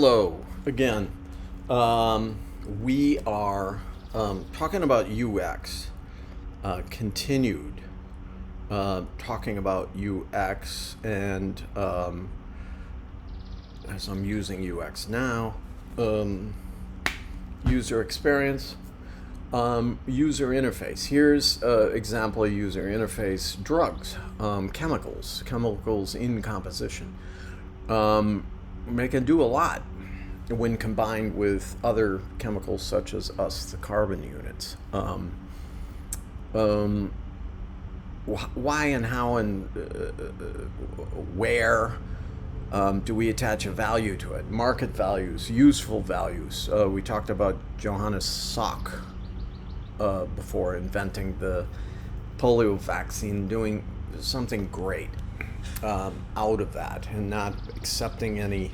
Hello again. We are talking about UX, continued talking about UX, and as I'm using UX now, user experience, user interface. Here's an example of user interface: drugs, chemicals in composition. They can do a lot when combined with other chemicals such as the carbon units. Why and how and where do we attach a value to it? Market values, useful values. We talked about Johannes Salk before, inventing the polio vaccine, doing something great out of that and not accepting any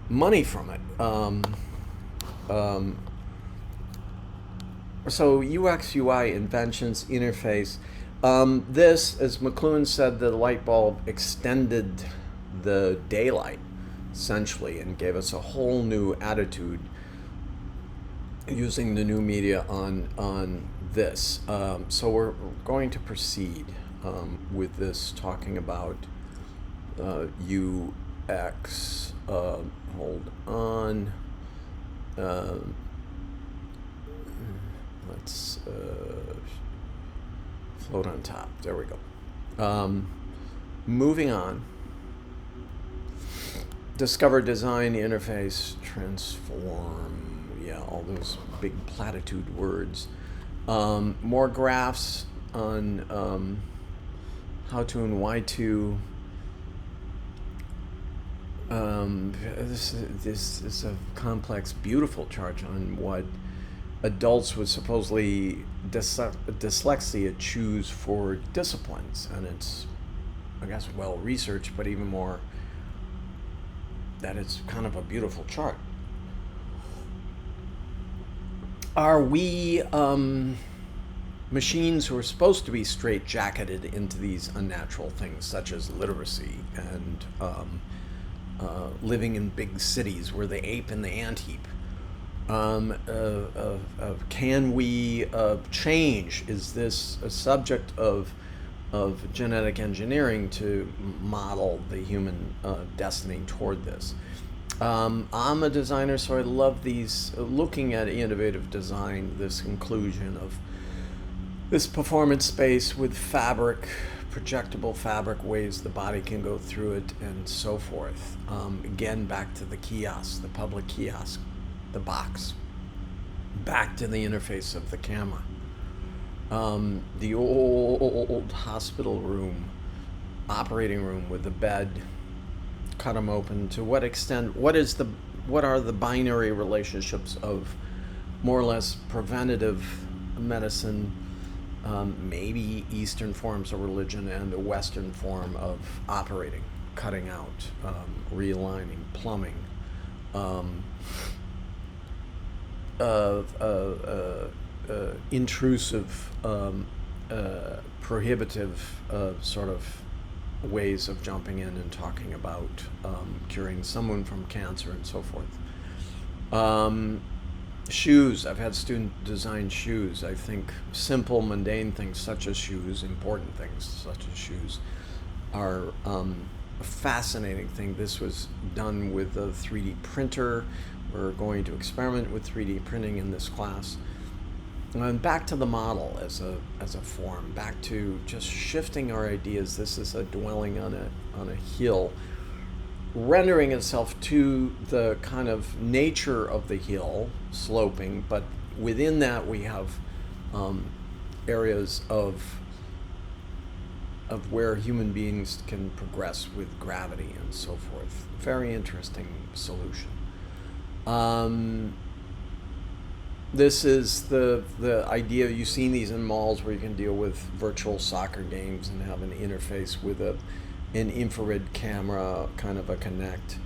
money from it. So UX, UI, inventions, interface. This, as McLuhan said, the light bulb extended the daylight, essentially, and gave us a whole new attitude using the new media on this. So we're going to proceed with this, talking about UX. Hold on. Let's float on top. There we go. Moving on. Discover, design, interface, transform. Yeah, all those big platitude words. More graphs on how to and why to. This is a complex, beautiful chart on what adults with supposedly dyslexia choose for disciplines, and it's, I guess, well researched, but even more that it's kind of a beautiful chart. Are we machines who are supposed to be straitjacketed into these unnatural things such as literacy and living in big cities where the ape and the ant-heap? Can we change? Is this a subject of genetic engineering to model the human destiny toward this? I'm a designer, so I love these, looking at innovative design, this inclusion of this performance space with fabric, projectable fabric, ways the body can go through it, and so forth. Again, back to the kiosk, the public kiosk, the box, back to the interface of the camera. The old hospital room, operating room with the bed, cut them open. To what extent, what are the binary relationships of more or less preventative medicine, maybe Eastern forms of religion, and a Western form of operating, cutting out, realigning, plumbing, intrusive, prohibitive sort of ways of jumping in and talking about curing someone from cancer and so forth. Shoes. I've had students design shoes. I think simple, mundane things such as shoes, important things such as shoes, are a fascinating thing. This was done with a 3D printer. We're going to experiment with 3D printing in this class. And back to the model as a form, back to just shifting our ideas. This is a dwelling on a hill, rendering itself to the kind of nature of the hill, sloping, but within that we have areas of where human beings can progress with gravity and so forth. Very interesting solution. This is the idea. You've seen these in malls where you can deal with virtual soccer games and have an interface with an infrared camera, kind of a connect,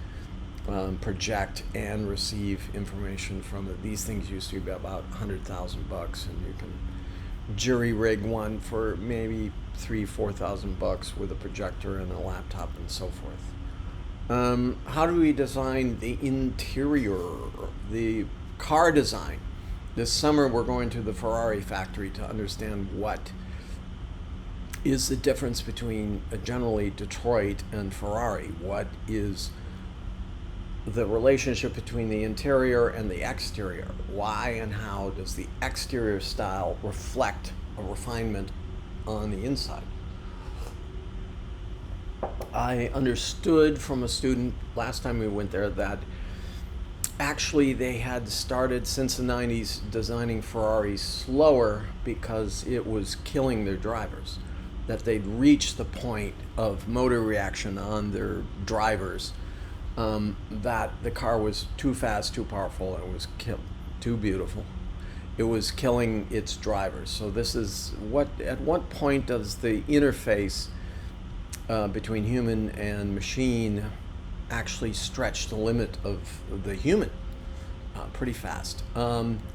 project and receive information from it. These things used to be about $100,000, and you can jury rig one for maybe $3,000-4,000 with a projector and a laptop and so forth. How do we design the interior, the car design? This summer we're going to the Ferrari factory to understand what is the difference between generally Detroit and Ferrari. What is the relationship between the interior and the exterior? Why and how does the exterior style reflect a refinement on the inside? I understood from a student last time we went there that actually they had started since the 90s designing Ferraris slower because it was killing their drivers. That they'd reached the point of motor reaction on their drivers, that the car was too fast, too powerful, and it was too beautiful. It was killing its drivers. So this is at what point does the interface between human and machine actually stretch the limit of the human pretty fast.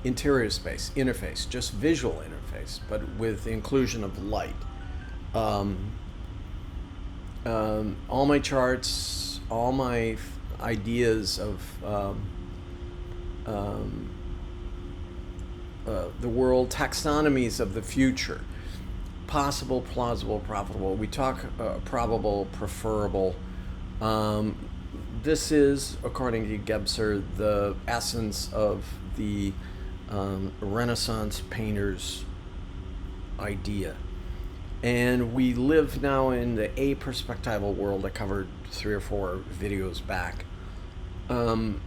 Interior space, interface, just visual interface, but with the inclusion of light. All my charts, all my ideas of the world, taxonomies of the future, possible, plausible, profitable. We talk probable, preferable. This is, according to Gebser, the essence of the Renaissance painter's idea. And we live now in the perspectival world. I covered 3 or 4 videos back. And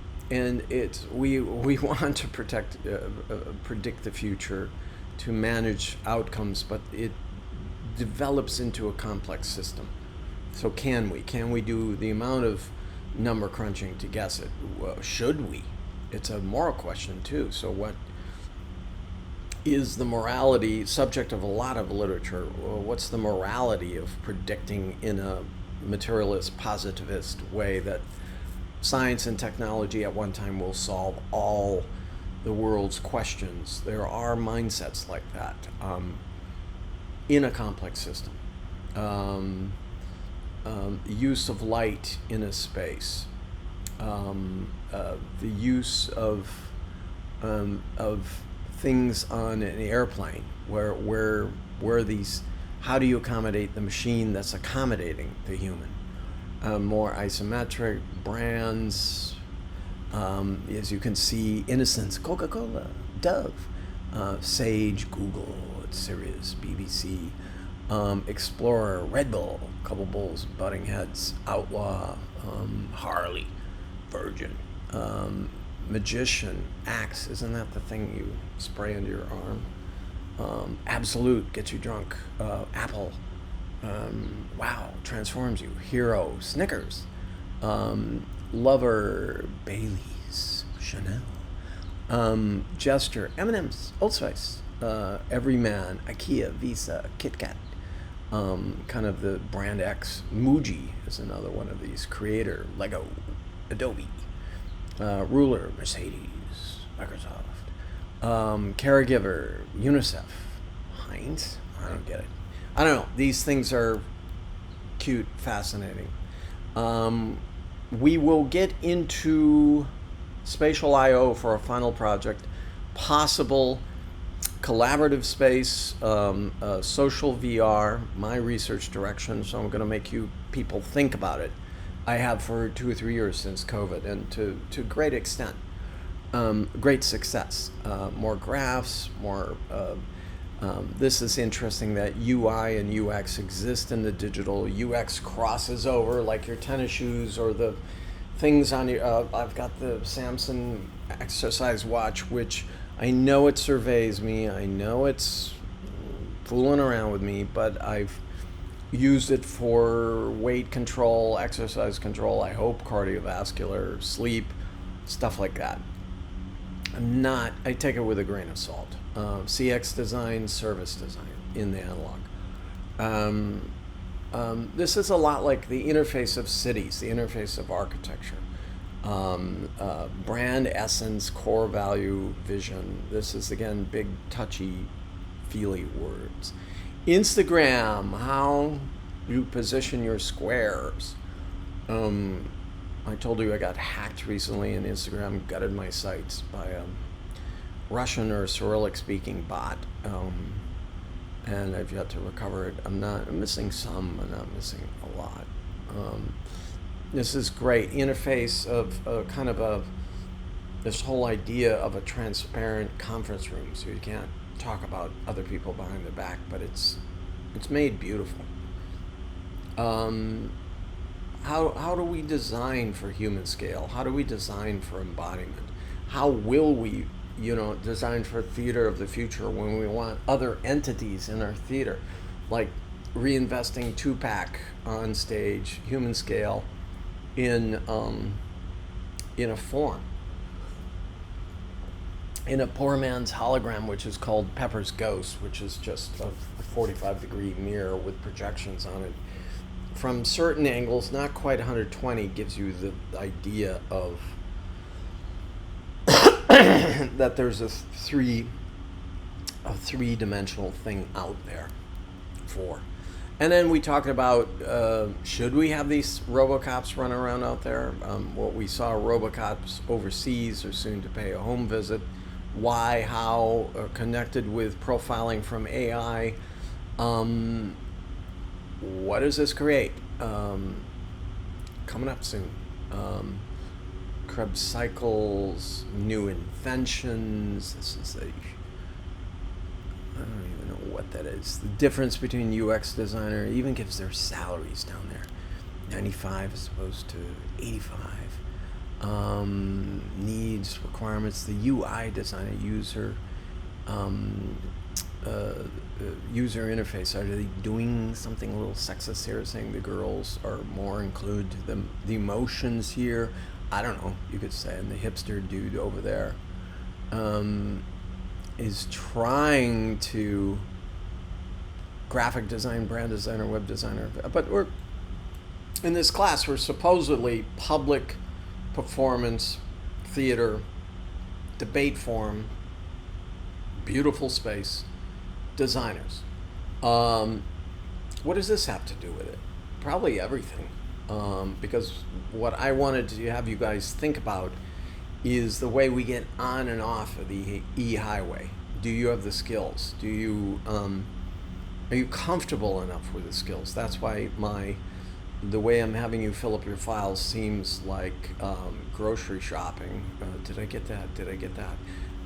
we want to predict the future, to manage outcomes, but it develops into a complex system. So can we do the amount of number crunching to guess it? Should we? It's a moral question too. So what is the morality, subject of a lot of literature? What's the morality of predicting in a materialist, positivist way that science and technology at one time will solve all the world's questions? There are mindsets like that in a complex system. Use of light in a space, the use of things on an airplane, where these, how do you accommodate the machine that's accommodating the human? More isometric brands, as you can see, Innocence, Coca-Cola, Dove, Sage, Google, Sirius, BBC, Explorer, Red Bull, couple bulls, butting heads, Outlaw, Harley, Virgin, Magician, Axe, isn't that the thing you spray under your arm? Absolute, gets you drunk. Apple, wow, transforms you. Hero, Snickers, Lover, Bailey's, Chanel, Gesture, M&M's, Old Spice, Everyman, IKEA, Visa, Kit Kat, kind of the brand X. Muji is another one of these. Creator, Lego, Adobe, Ruler, Mercedes, Microsoft, Caregiver, UNICEF, Heinz. I don't get it. I don't know. These things are cute, fascinating. We will get into spatial I/O for a final project, possible collaborative space, social VR, my research direction, so I'm going to make you people think about it. I have for 2 or 3 years since COVID, and to great extent, great success. More graphs, more, this is interesting that UI and UX exist in the digital. UX crosses over like your tennis shoes or the things on your, I've got the Samsung exercise watch, which I know it surveys me, I know it's fooling around with me, but I've used it for weight control, exercise control, I hope cardiovascular, sleep, stuff like that. I take it with a grain of salt. CX design, service design in the analog. This is a lot like the interface of cities, the interface of architecture. Brand essence, core value, vision. This is, again, big, touchy, feely words. Instagram, how you position your squares. I told you I got hacked recently, and Instagram gutted my sites by a Russian or Cyrillic speaking bot. And I've yet to recover it. I'm missing some, but not missing a lot. This is great interface of kind of this whole idea of a transparent conference room, so you can't talk about other people behind their back, but it's made beautiful. How do we design for human scale? How do we design for embodiment? How will we design for theater of the future when we want other entities in our theater, like reinvesting Tupac on stage, human scale, in a form, in a poor man's hologram, which is called Pepper's Ghost, which is just a 45-degree mirror with projections on it. From certain angles, not quite 120, gives you the idea of that there's a three-dimensional thing out there. And then we talked about should we have these Robocops run around out there? What we saw Robocops overseas are soon to pay a home visit. Why, how, connected with profiling from AI. What does this create? Coming up soon. Krebs cycles, new inventions. This is I don't even know what that is. The difference between UX designer, even gives their salaries down there. 95 as opposed to 85. Needs, requirements, the UI designer, user interface. Are they doing something a little sexist here, saying the girls are more included to the emotions here? I don't know, you could say. And the hipster dude over there is trying to graphic design, brand designer, web designer. But we're in this class, we're supposedly public performance theater, debate forum, beautiful space designers. What does this have to do with it? Probably everything. Because what I wanted to have you guys think about is the way we get on and off of the e-highway. Do you have the skills? Do you are you comfortable enough with the skills? That's why the way I'm having you fill up your files seems like grocery shopping. Did I get that? Did I get that?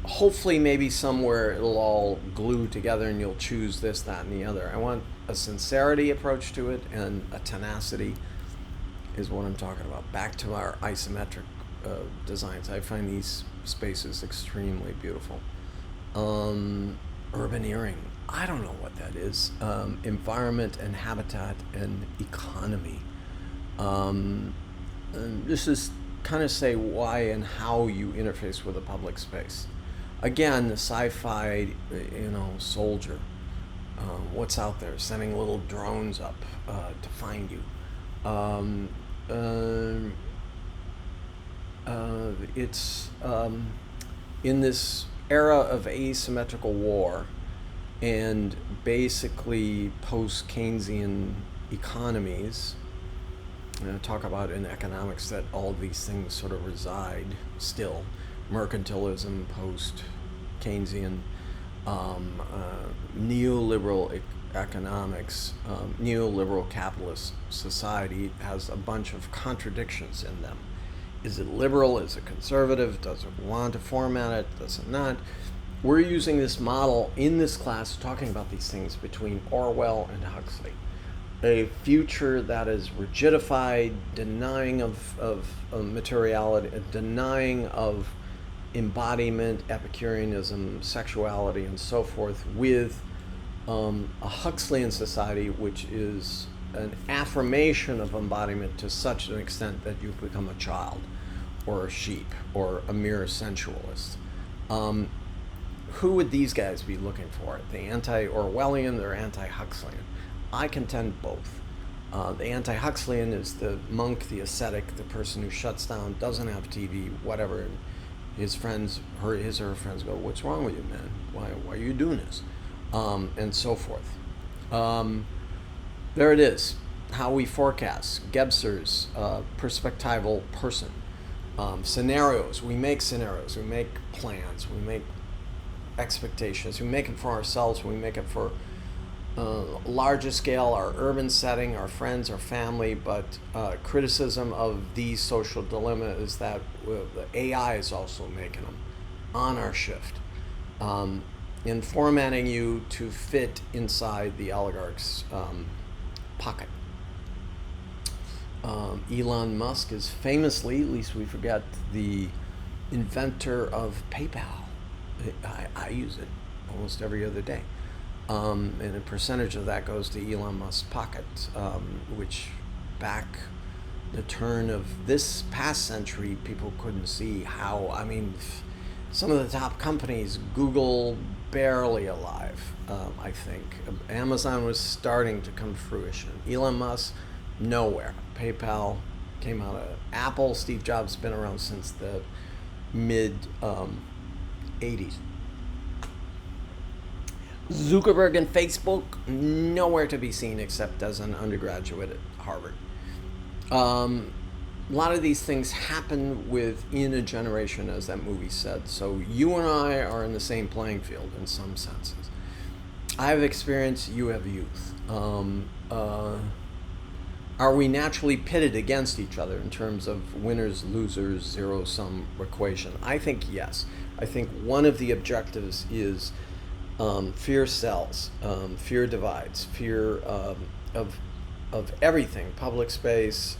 Hopefully, maybe somewhere it'll all glue together and you'll choose this, that, and the other. I want a sincerity approach to it, and a tenacity is what I'm talking about. Back to our isometric designs. I find these spaces extremely beautiful. Urbaneering. I don't know what that is. Environment and habitat and economy. And this is kind of say why and how you interface with a public space. Again, the sci-fi, soldier. What's out there? Sending little drones up to find you. It's in this era of asymmetrical war and basically post-Keynesian economies. I'm going to talk about in economics that all these things sort of reside still. Mercantilism, post-Keynesian, neoliberal economics, neoliberal capitalist society has a bunch of contradictions in them. Is it liberal? Is it conservative? Does it want to format it? Does it not? We're using this model in this class talking about these things between Orwell and Huxley. A future that is rigidified, denying of materiality, denying of embodiment, Epicureanism, sexuality, and so forth, with a Huxleyan society which is an affirmation of embodiment to such an extent that you become a child or a sheep or a mere sensualist. Who would these guys be looking for? The anti-Orwellian or anti-Huxleyan? I contend both. The anti-Huxleyan is the monk, the ascetic, the person who shuts down, doesn't have TV, whatever. And his or her friends go, "What's wrong with you, man? Why are you doing this?" And so forth. There it is. how we forecast, Gebser's perspectival person. Scenarios, we make plans, we make expectations, we make it for ourselves, we make it for larger scale, our urban setting, our friends, our family, but criticism of the social dilemma is that the AI is also making them on our shift, in formatting you to fit inside the oligarch's pocket. Elon Musk is famously, at least we forget, the inventor of PayPal. I use it almost every other day. And a percentage of that goes to Elon Musk's pocket, which back the turn of this past century, people couldn't see how. I mean, some of the top companies, Google barely alive, I think. Amazon was starting to come to fruition. Elon Musk, nowhere. PayPal came out of Apple. Steve Jobs has been around since the mid 80s. Zuckerberg and Facebook, nowhere to be seen except as an undergraduate at Harvard. A lot of these things happen within a generation, as that movie said. So you and I are in the same playing field in some senses. I have experience, you have youth. Are we naturally pitted against each other in terms of winners, losers, zero-sum equation? I think yes. I think one of the objectives is fear sells, fear divides, fear of everything, public space,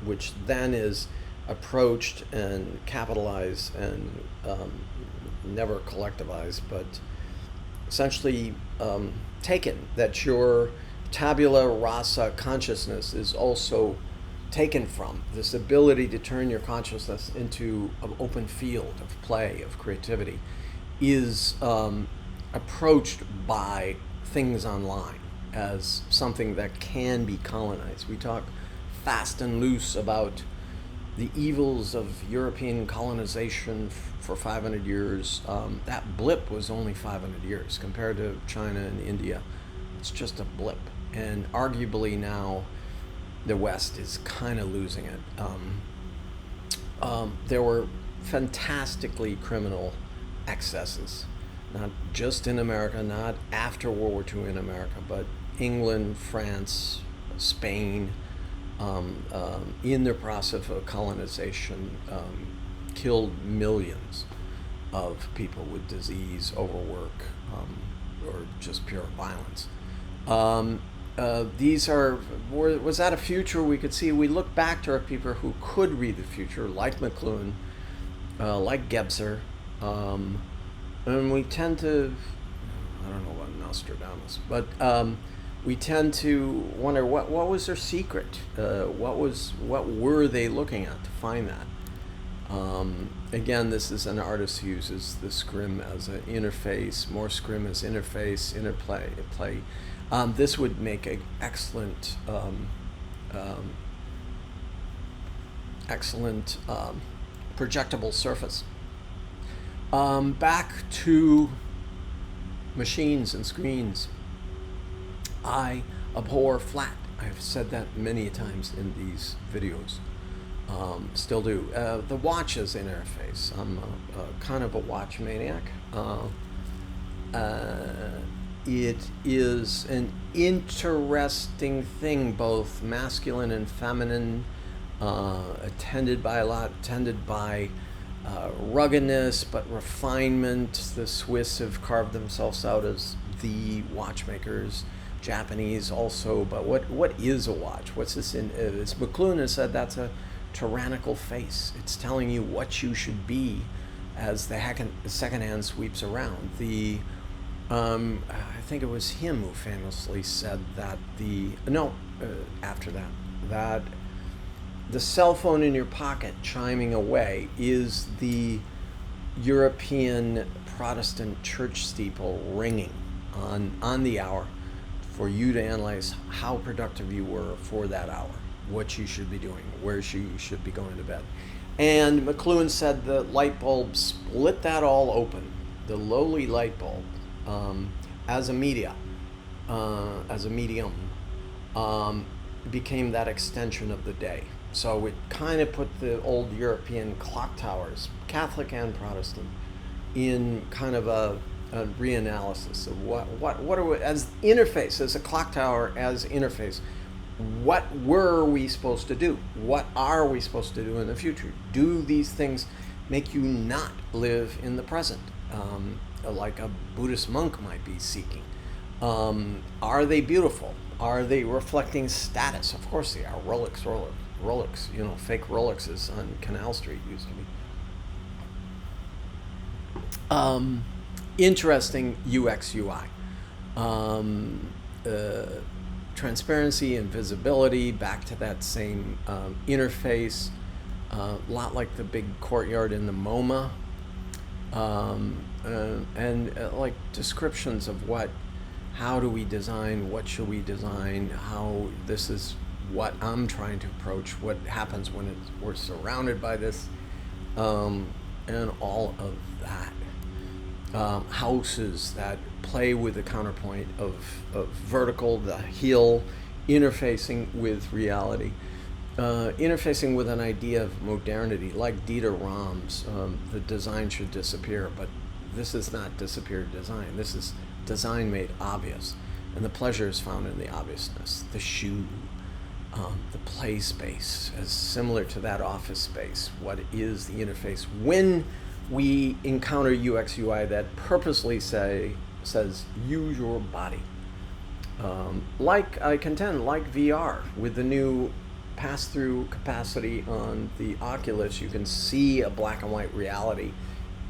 which then is approached and capitalized and never collectivized, but essentially taken, that your tabula rasa consciousness is also taken from. This ability to turn your consciousness into an open field of play, of creativity, is approached by things online as something that can be colonized. We talk fast and loose about the evils of European colonization for 500 years. That blip was only 500 years compared to China and India. It's just a blip. And arguably now the West is kind of losing it. There were fantastically criminal excesses, not just in America, not after World War II in America, but England, France, Spain, in the process of colonization, killed millions of people with disease, overwork, or just pure violence. Was that a future we could see? We look back to our people who could read the future, like McLuhan, like Gebser, and we tend to, I don't know about Nostradamus, but we tend to wonder what was their secret? What were they looking at to find that? Again, this is an artist who uses the scrim as an interface, more scrim as interface, interplay, play. This would make an excellent projectable surface. Back to machines and screens. I abhor flat. I've said that many times in these videos. Still do. The watch as interface. I'm kind of a watch maniac. It is an interesting thing, both masculine and feminine, tended by ruggedness, but refinement. The Swiss have carved themselves out as the watchmakers. Japanese also, but what is a watch? What's this in? As McLuhan has said, that's a tyrannical face. It's telling you what you should be as the second hand sweeps around. I think it was him who famously said that that the cell phone in your pocket chiming away is the European Protestant church steeple ringing on the hour for you to analyze how productive you were for that hour, what you should be doing, where you should be going to bed. And McLuhan said the light bulb split that all open, the lowly light bulb, as a medium, became that extension of the day. So it kind of put the old European clock towers, Catholic and Protestant, in kind of a reanalysis of what are we, as interface, as a clock tower, as interface, what were we supposed to do? What are we supposed to do in the future? Do these things make you not live in the present, like a Buddhist monk might be seeking? Are they beautiful? Are they reflecting status? Of course they are. Rolex, fake Rolexes on Canal Street used to be. Interesting UX UI. Transparency and visibility, back to that same interface, a lot like the big courtyard in the MoMA, and like descriptions of how do we design, what should we design, how this is what I'm trying to approach, what happens when we're surrounded by this, and all of that. Houses that play with the counterpoint of vertical, the hill, interfacing with reality, interfacing with an idea of modernity, like Dieter Rams. The design should disappear, but this is not disappeared design. This is design made obvious, and the pleasure is found in the obviousness. The shoe, the play space, as similar to that office space. What is the interface? When we encounter UX UI that purposely says use your body, like I contend, like VR with the new pass-through capacity on the Oculus, you can see a black and white reality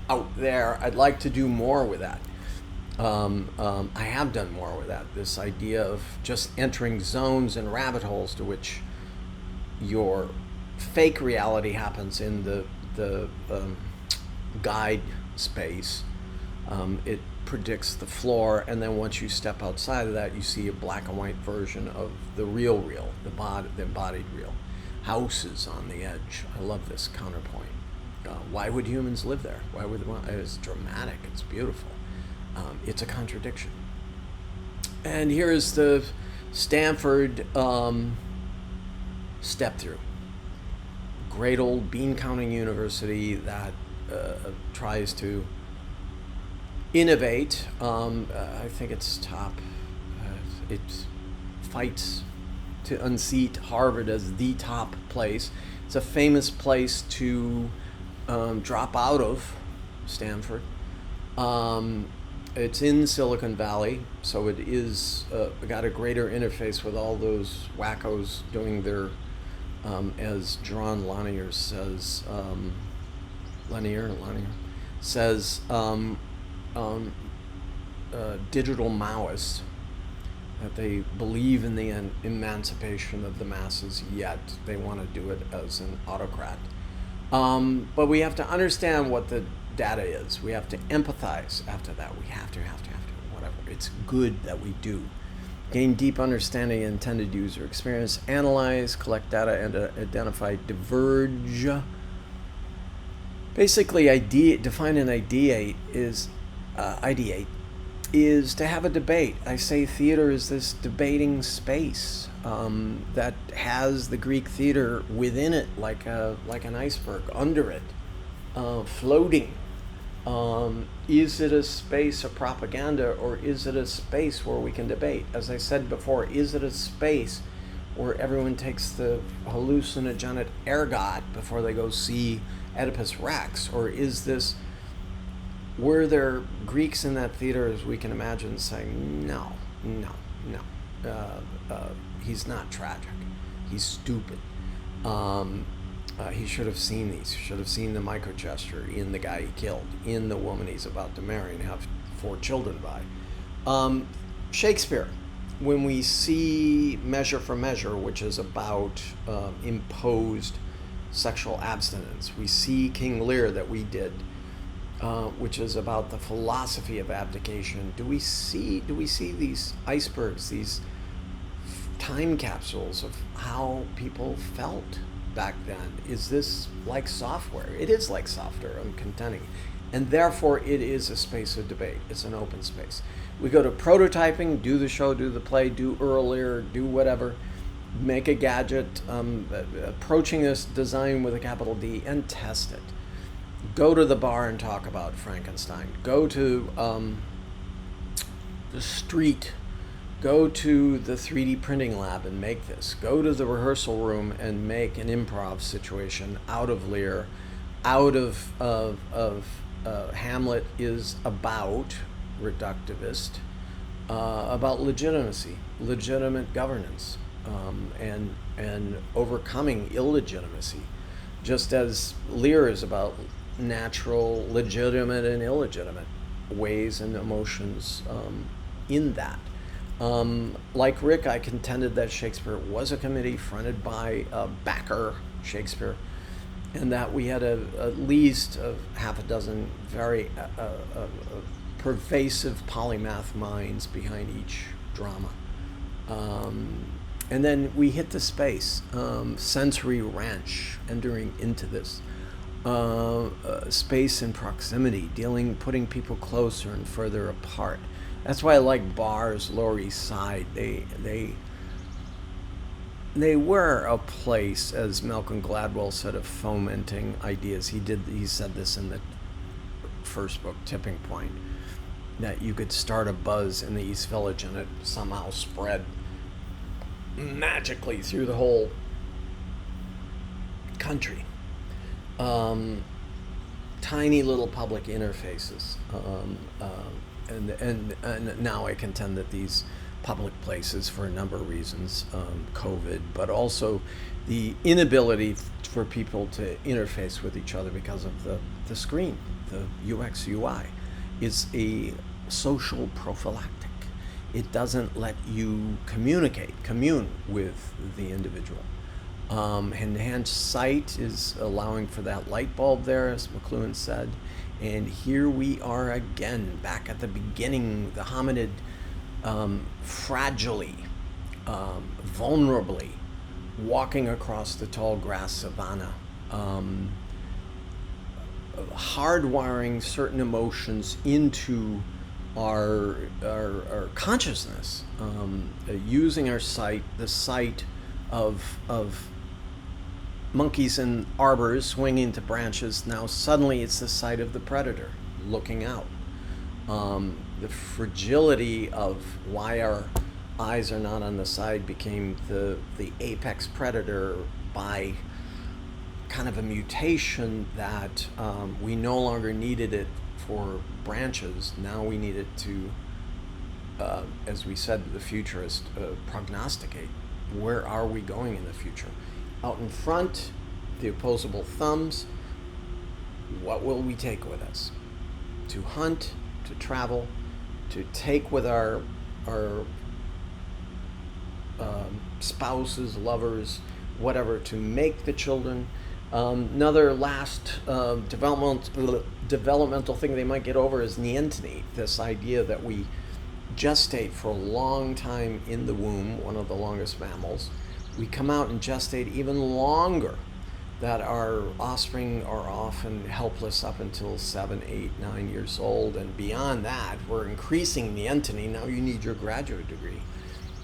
out there. I'd like to do more with that. I have done more with that. This idea of just entering zones and rabbit holes to which your fake reality happens in the guide space. It predicts the floor, and then once you step outside of that, you see a black and white version of the real, the embodied real. Houses on the edge. I love this counterpoint. Why would humans live there? Why would they want? It's dramatic. It's beautiful. It's a contradiction. And here is the Stanford step through. Great old bean counting university that tries to innovate. I think it's top. It fights to unseat Harvard as the top place. It's a famous place to drop out of, Stanford. It's in Silicon Valley, so it is got a greater interface with all those wackos doing their, as Jaron Lanier says, digital Maoists, that they believe in the emancipation of the masses, yet they want to do it as an autocrat. But we have to understand what the data is. We have to empathize after that. We have to, whatever. It's good that we do. Gain deep understanding of intended user experience, analyze, collect data, and identify, diverge. Basically, define and ideate is to have a debate. I say theater is this debating space that has the Greek theater within it, like an iceberg under it, floating. Is it a space of propaganda, or is it a space where we can debate? As I said before, is it a space where everyone takes the hallucinogenic ergot before they go see Oedipus Rex? Or were there Greeks in that theater, as we can imagine, saying, no, he's not tragic, he's stupid. He should have seen these. He should have seen the microgesture in the guy he killed, in the woman he's about to marry and have 4 children by. Shakespeare, when we see Measure for Measure, which is about imposed sexual abstinence, we see King Lear that we did, which is about the philosophy of abdication. Do we see these icebergs, these time capsules of how people felt back then? Is this like software? It is like software, I'm contending. And therefore it is a space of debate. It's an open space. We go to prototyping, do the show, do the play, do earlier, do whatever. make a gadget, approaching this design with a capital D, and test it. Go to the bar and talk about Frankenstein. Go to the street. Go to the 3D printing lab and make this. Go to the rehearsal room and make an improv situation out of Lear, out of Hamlet is about reductivist, about legitimacy, legitimate governance, and overcoming illegitimacy, just as Lear is about natural, legitimate, and illegitimate ways and emotions in that. Like Rick, I contended that Shakespeare was a committee fronted by backer Shakespeare, and that we had at least half a dozen very pervasive polymath minds behind each drama. And then we hit the space, sensory wrench, entering into this space and proximity, putting people closer and further apart. That's why I like bars, Lower East Side. They were a place, as Malcolm Gladwell said, of fomenting ideas. He said this in the first book, Tipping Point, that you could start a buzz in the East Village and it somehow spread magically through the whole country. Tiny little public interfaces. And now I contend that these public places, for a number of reasons, COVID, but also the inability for people to interface with each other because of the screen, the UX UI, is a social prophylactic. It doesn't let you commune with the individual. Enhanced sight is allowing for that light bulb there, as McLuhan said. And here we are again, back at the beginning, the hominid fragilely, vulnerably walking across the tall grass savanna, hardwiring certain emotions into our consciousness, using our sight, the sight of monkeys in arbors swinging to branches. Now suddenly it's the sight of the predator looking out. The fragility of why our eyes are not on the side became the apex predator by kind of a mutation that we no longer needed it for branches. Now we need it to, as we said, the futurist, prognosticate. Where are we going in the future? Out in front, the opposable thumbs. What will we take with us? To hunt, to travel, to take with our spouses, lovers, whatever, to make the children. Another last developmental thing they might get over is neantony, this idea that we gestate for a long time in the womb, one of the longest mammals. We come out and gestate even longer, that our offspring are often helpless up until 7, 8, 9 years old, and beyond that, we're increasing neantony. Now you need your graduate degree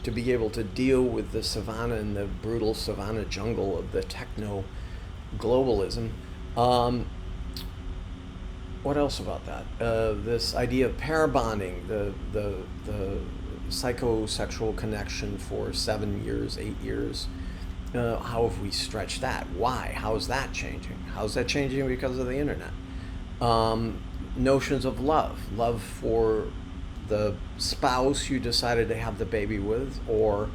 to be able to deal with the savannah and the brutal savannah jungle of the techno-globalism. What else about that? This idea of pair bonding, the psychosexual connection for 7 years, 8 years. How have we stretched that? Why? How is that changing? How's that changing because of the internet? Notions of love for the spouse you decided to have the baby with, or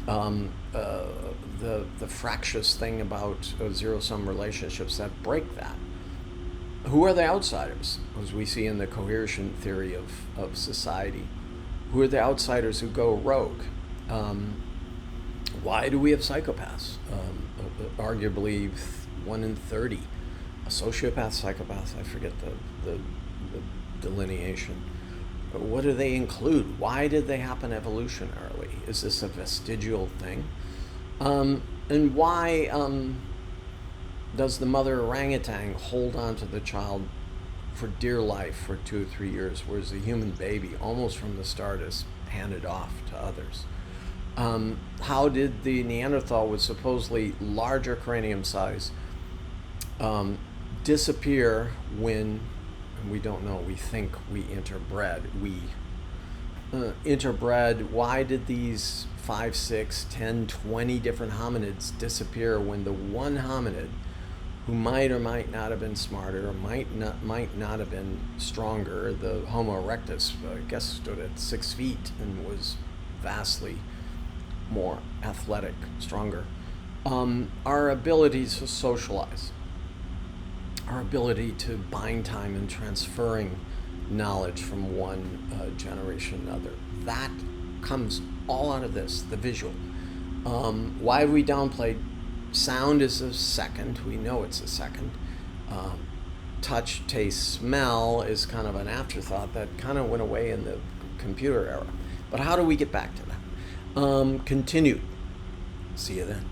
the fractious thing about zero-sum relationships that break that. Who are the outsiders, as we see in the coercion theory of society? Who are the outsiders who go rogue? Why do we have psychopaths? Arguably 1 in 30. A sociopath, psychopath, I forget the delineation. But what do they include? Why did they happen evolutionarily? Is this a vestigial thing? And why does the mother orangutan hold on to the child for dear life for 2 or 3 years, whereas the human baby, almost from the start, is handed off to others? How did the Neanderthal with supposedly larger cranium size disappear when, and we don't know, we think we interbred, interbred? Why did these 5, 6, 10, 20 different hominids disappear when the one hominid who might or might not have been smarter or might not have been stronger, the Homo erectus, I guess stood at 6 feet and was vastly more athletic, stronger. Our ability to socialize, our ability to bind time and transferring knowledge from one generation to another, that comes all out of this, the visual. Why have we downplayed? Sound is a second. We know it's a second. Touch, taste, smell is kind of an afterthought that kind of went away in the computer era. But how do we get back to that? Continued. See you then.